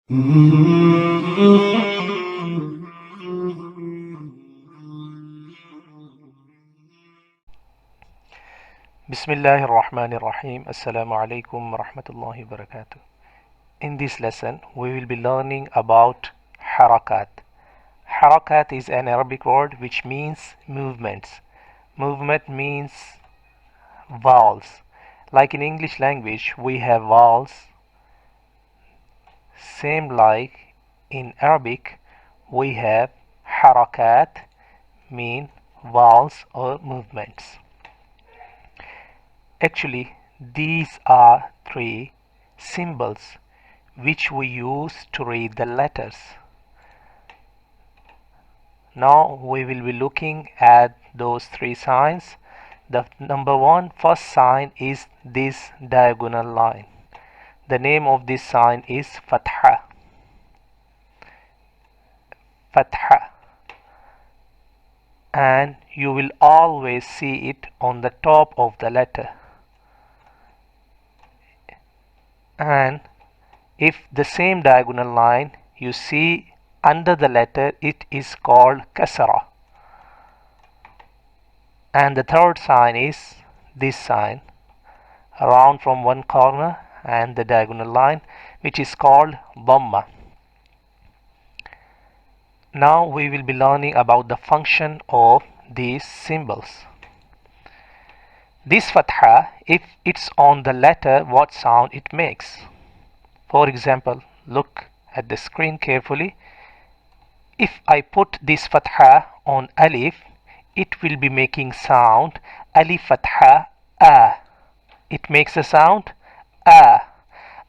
Bismillahir Rahmanir Rahim. Assalamu alaikum wa rahmatullahi wa barakatuh. In this lesson, we will be learning about harakat. Harakat is an Arabic word which means movements. Movement means vowels. Like in English language, we have vowels. Same like in Arabic, we have harakat, mean vowels or movements. Actually, these are three symbols which we use to read the letters. Now we will be looking at those three signs. The number one, first sign is this diagonal line. The name of this sign is fatha. Fatha. And you will always see it on the top of the letter. And if the same diagonal line you see under the letter, it is called kasra. And the third sign is this sign, around from one corner and the diagonal line, which is called dhamma. Now we will be learning about the function of these symbols. This fatha, if it's on the letter, what sound it makes? For example, look at the screen carefully. If I put this fatha on alif, it will be making sound alif fatha a. It makes a sound a.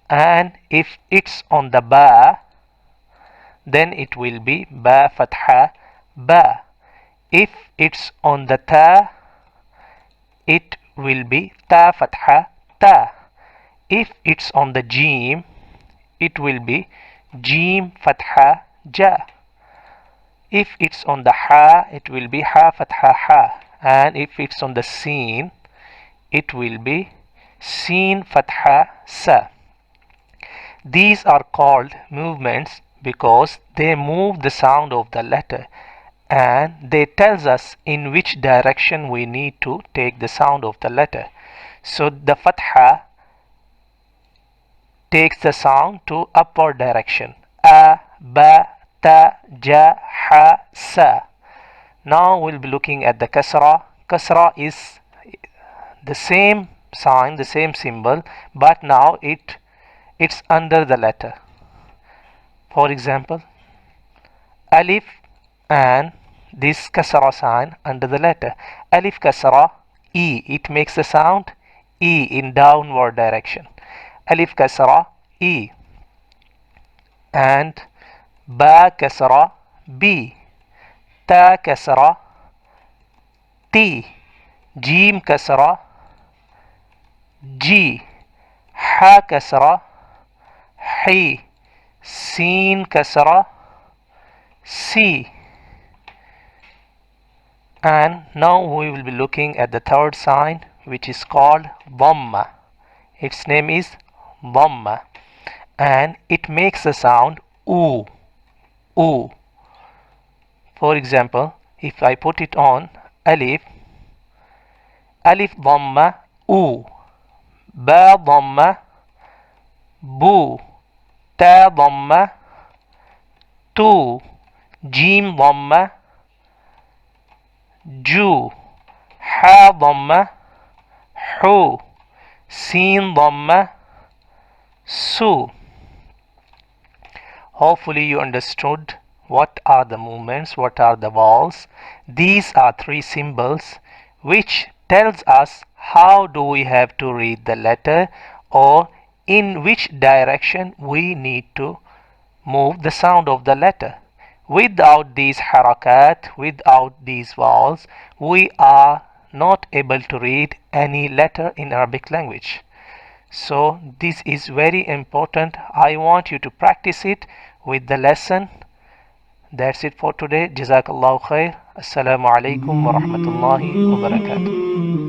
And if it's on the ba, then it will be ba fatha ba. If it's on the ta, it will be ta fatha ta. If it's on the jim, it will be jim fatha ja. If it's on the ha, it will be ha fatha ha. And if it's on the sin, it will be sin fatha sa. These are called movements because they move the sound of the letter and they tells us in which direction we need to take the sound of the letter. So the fatha takes the sound to upward direction. A, ba, ta, ja, ha, sa. Now we'll be looking at the kasra. Kasra is the same sign, the same symbol, but now it's under the letter. For example, alif and this kasra sign under the letter. Alif kasra e, it makes the sound e in downward direction. Alif kasra e. And ba kasra b. Ta kasra t. Jim kasra g. Ha kasra hi. Sin kasra C. And now we will be looking at the third sign, which is called dhamma. Its name is dhamma and it makes the sound oo, oo. For example, if I put it on alif, alif dhamma oo, ba dhamma bu, ta dhamma tu, jim dhamma ju, ha dhamma hu, sin dhamma su. Hopefully you understood what are the movements, what are the vowels. These are three symbols which tells us how do we have to read the letter or in which direction we need to move the sound of the letter. Without these harakat, without these vowels, we are not able to read any letter in Arabic language. So this is very important. I want you to practice it with the lesson. That's it for today. Jazakallahu khair. Assalamu alaikum wa rahmatullahi wa barakatuh.